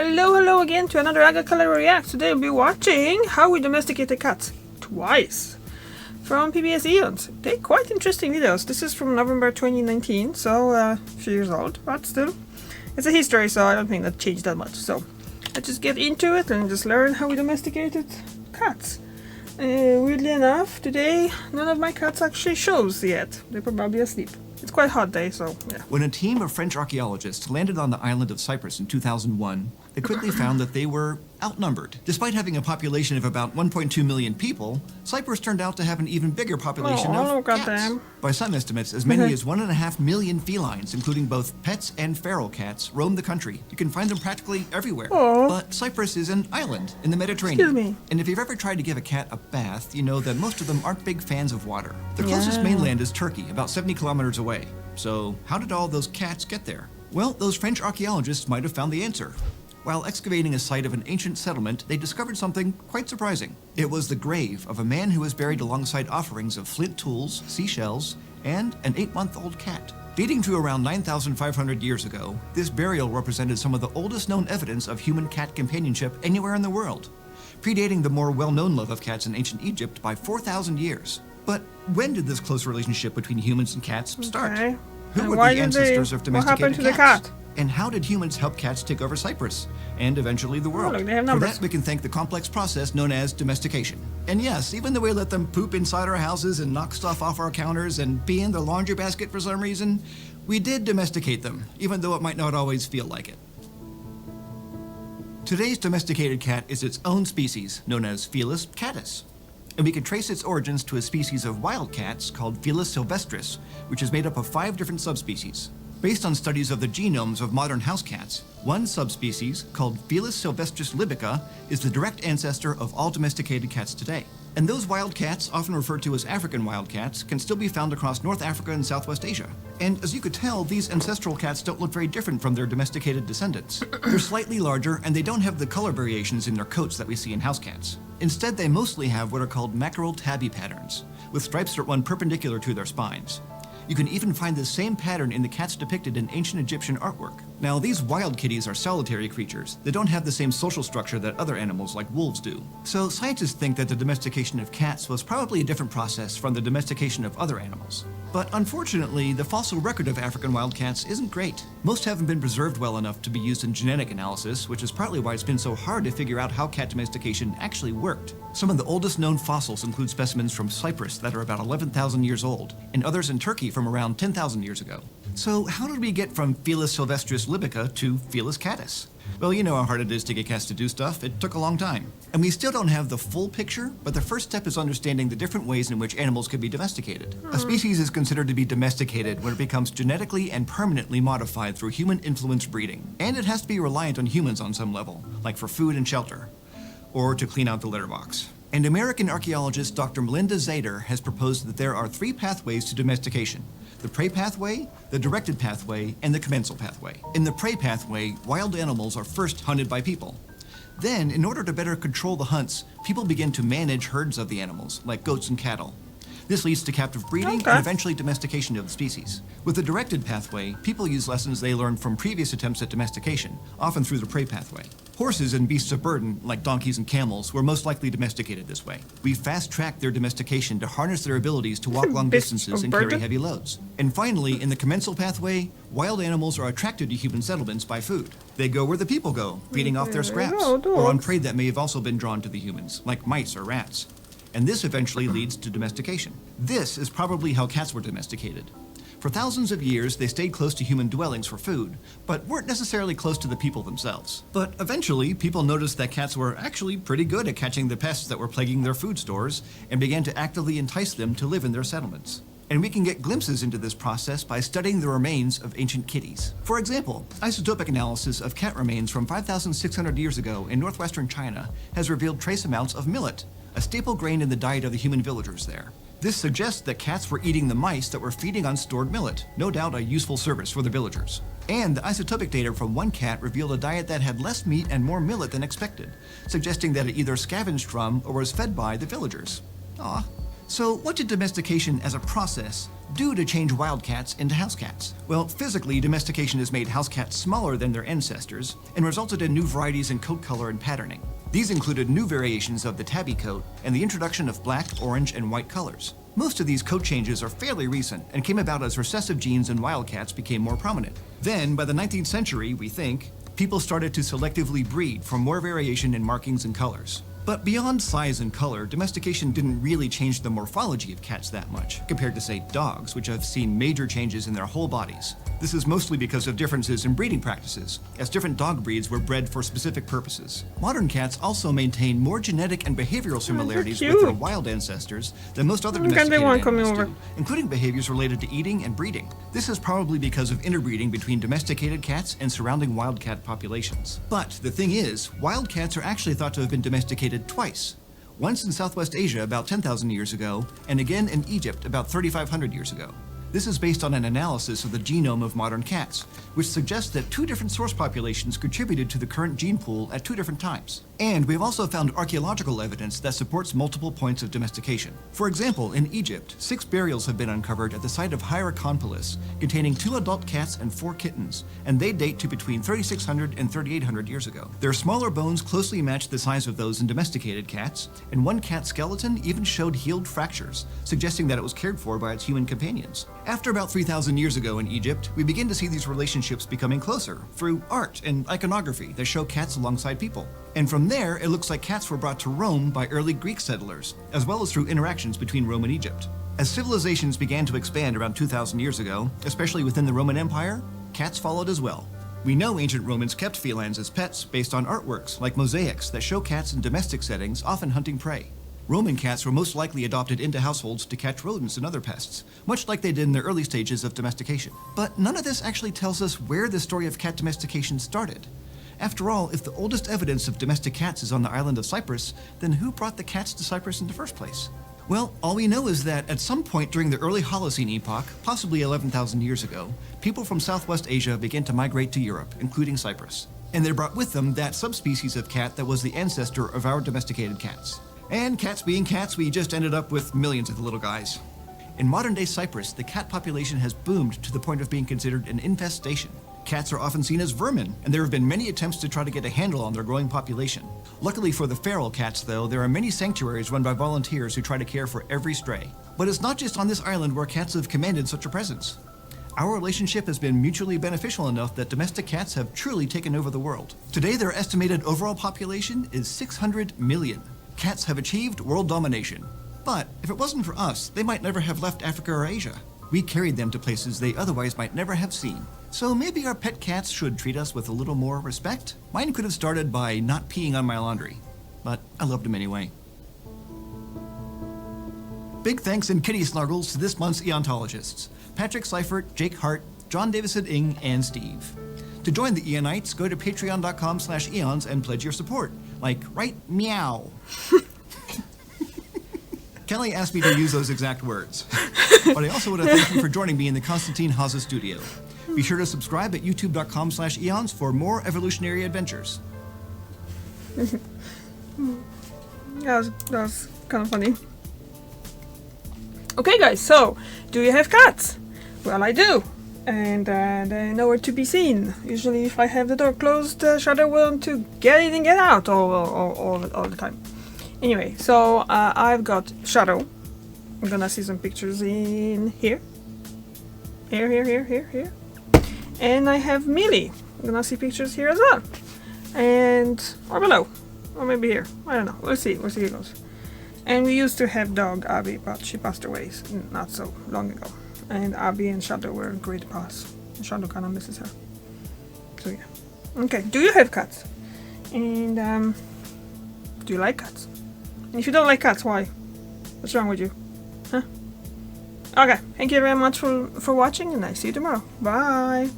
Hello again to another Agricolor React. Today we'll be watching how we domesticated cats twice from PBS Eons. They're quite interesting videos. This is from November 2019, so a few years old, but still. It's a history, so I don't think that changed that much. So let's just get into it and just learn how we domesticated cats. Weirdly enough, today none of my cats actually shows yet. They're probably asleep. It's quite a hot day, so yeah. When a team of French archaeologists landed on the island of Cyprus in 2001, they quickly found that they were outnumbered. Despite having a population of about 1.2 million people, Cyprus turned out to have an even bigger population of cats. By some estimates, as many as 1.5 million felines, including both pets and feral cats, roam the country. You can find them practically everywhere. But Cyprus is an island in the Mediterranean. Excuse me. And if you've ever tried to give a cat a bath, you know that most of them aren't big fans of water. The closest mainland is Turkey, about 70 kilometers away. So how did all those cats get there? Well, those French archaeologists might have found the answer. While excavating a site of an ancient settlement, they discovered something quite surprising. It was the grave of a man who was buried alongside offerings of flint tools, seashells, and an 8-month-old cat. Dating to around 9,500 years ago, this burial represented some of the oldest known evidence of human-cat companionship anywhere in the world, predating the more well-known love of cats in ancient Egypt by 4,000 years. But when did this close relationship between humans and cats start? Who were the ancestors of domesticated cats? And how did humans help cats take over Cyprus, and eventually the world? Look, they have For numbers. that, we can thank the complex process known as domestication. And yes, even though we let them poop inside our houses and knock stuff off our counters and pee in the laundry basket for some reason, we did domesticate them, even though it might not always feel like it. Today's domesticated cat is its own species, known as Felis catus. And we can trace its origins to a species of wild cats called Felis sylvestris, which is made up of 5 different subspecies. Based on studies of the genomes of modern house cats, one subspecies, called Felis sylvestris libica, is the direct ancestor of all domesticated cats today. And those wild cats, often referred to as African wild cats, can still be found across North Africa and Southwest Asia. And as you could tell, these ancestral cats don't look very different from their domesticated descendants. They're slightly larger, and they don't have the color variations in their coats that we see in house cats. Instead, they mostly have what are called mackerel tabby patterns, with stripes that run perpendicular to their spines. You can even find the same pattern in the cats depicted in ancient Egyptian artwork. Now, these wild kitties are solitary creatures. They don't have the same social structure that other animals like wolves do. So scientists think that the domestication of cats was probably a different process from the domestication of other animals. But unfortunately, the fossil record of African wild cats isn't great. Most haven't been preserved well enough to be used in genetic analysis, which is partly why it's been so hard to figure out how cat domestication actually worked. Some of the oldest known fossils include specimens from Cyprus that are about 11,000 years old, and others in Turkey from around 10,000 years ago. So how did we get from Felis sylvestris libica to Felis catus? Well, you know how hard it is to get cats to do stuff. It took a long time. And we still don't have the full picture, but the first step is understanding the different ways in which animals can be domesticated. A species is considered to be domesticated when it becomes genetically and permanently modified through human-influenced breeding. And it has to be reliant on humans on some level, like for food and shelter, or to clean out the litter box. And American archaeologist Dr. Melinda Zader has proposed that there are 3 pathways to domestication: the prey pathway, the directed pathway, and the commensal pathway. In the prey pathway, wild animals are first hunted by people. Then, in order to better control the hunts, people begin to manage herds of the animals, like goats and cattle. This leads to captive breeding and eventually domestication of the species. With the directed pathway, people use lessons they learned from previous attempts at domestication, often through the prey pathway. Horses and beasts of burden, like donkeys and camels, were most likely domesticated this way. We fast-tracked their domestication to harness their abilities to walk long distances and carry heavy loads. And finally, in the commensal pathway, wild animals are attracted to human settlements by food. They go where the people go, feeding off their scraps, or on prey that may have also been drawn to the humans, like mice or rats. And this eventually leads to domestication. This is probably how cats were domesticated. For thousands of years, they stayed close to human dwellings for food, but weren't necessarily close to the people themselves. But eventually, people noticed that cats were actually pretty good at catching the pests that were plaguing their food stores, and began to actively entice them to live in their settlements. And we can get glimpses into this process by studying the remains of ancient kitties. For example, isotopic analysis of cat remains from 5,600 years ago in northwestern China has revealed trace amounts of millet, a staple grain in the diet of the human villagers there. This suggests that cats were eating the mice that were feeding on stored millet, no doubt a useful service for the villagers. And the isotopic data from one cat revealed a diet that had less meat and more millet than expected, suggesting that it either scavenged from or was fed by the villagers. So what did domestication as a process due to change wild cats into house cats. Well, physically, domestication has made house cats smaller than their ancestors and resulted in new varieties in coat color and patterning. These included new variations of the tabby coat and the introduction of black, orange, and white colors. Most of these coat changes are fairly recent and came about as recessive genes in wildcats became more prominent. Then, by the 19th century, we think, people started to selectively breed for more variation in markings and colors. But beyond size and color, domestication didn't really change the morphology of cats that much, compared to, say, dogs, which have seen major changes in their whole bodies. This is mostly because of differences in breeding practices, as different dog breeds were bred for specific purposes. Modern cats also maintain more genetic and behavioral similarities with their wild ancestors than most other domesticated animals do, including behaviors related to eating and breeding. This is probably because of interbreeding between domesticated cats and surrounding wild cat populations. But the thing is, wild cats are actually thought to have been domesticated twice. Once in Southwest Asia about 10,000 years ago, and again in Egypt about 3,500 years ago. This is based on an analysis of the genome of modern cats, which suggests that two different source populations contributed to the current gene pool at two different times. And we've also found archaeological evidence that supports multiple points of domestication. For example, in Egypt, 6 burials have been uncovered at the site of Hierakonpolis, containing 2 adult cats and 4 kittens, and they date to between 3,600 and 3,800 years ago. Their smaller bones closely match the size of those in domesticated cats, and one cat's skeleton even showed healed fractures, suggesting that it was cared for by its human companions. After about 3,000 years ago in Egypt, we begin to see these relationships becoming closer through art and iconography that show cats alongside people. And from there, it looks like cats were brought to Rome by early Greek settlers, as well as through interactions between Rome and Egypt. As civilizations began to expand around 2,000 years ago, especially within the Roman Empire, cats followed as well. We know ancient Romans kept felines as pets based on artworks like mosaics that show cats in domestic settings, often hunting prey. Roman cats were most likely adopted into households to catch rodents and other pests, much like they did in the early stages of domestication. But none of this actually tells us where the story of cat domestication started. After all, if the oldest evidence of domestic cats is on the island of Cyprus, then who brought the cats to Cyprus in the first place? Well, all we know is that at some point during the early Holocene epoch, possibly 11,000 years ago, people from Southwest Asia began to migrate to Europe, including Cyprus. And they brought with them that subspecies of cat that was the ancestor of our domesticated cats. And cats being cats, we just ended up with millions of the little guys. In modern-day Cyprus, the cat population has boomed to the point of being considered an infestation. Cats are often seen as vermin, and there have been many attempts to try to get a handle on their growing population. Luckily for the feral cats, though, there are many sanctuaries run by volunteers who try to care for every stray. But it's not just on this island where cats have commanded such a presence. Our relationship has been mutually beneficial enough that domestic cats have truly taken over the world. Today, their estimated overall population is 600 million. Cats have achieved world domination. But if it wasn't for us, they might never have left Africa or Asia. We carried them to places they otherwise might never have seen. So maybe our pet cats should treat us with a little more respect? Mine could have started by not peeing on my laundry, but I loved them anyway. Big thanks and kitty snuggles to this month's Eontologists: Patrick Seifert, Jake Hart, John Davison Ing, and Steve. To join the Eonites, go to patreon.com/eons and pledge your support. Like, right meow. Kelly asked me to use those exact words. But I also want to thank you for joining me in the Konstantin Haza studio. Be sure to subscribe at youtube.com/eons for more evolutionary adventures. That was kind of funny. Okay guys, so, do you have cats? Well, I do. And they're nowhere to be seen. Usually if I have the door closed, Shadow will want to get in and get out all the time. Anyway, so I've got Shadow. I'm gonna see some pictures in here. Here. And I have Millie. I'm gonna see pictures here as well. And, or below. Or maybe here. I don't know. We'll see how it goes. And we used to have dog Abby, but she passed away not so long ago. And Abby and Shadow were great pals. Shadow kind of misses her. So yeah. Okay, do you have cats? And do you like cats? And if you don't like cats, why? What's wrong with you? Huh? Okay, thank you very much for watching, and I see you tomorrow. Bye!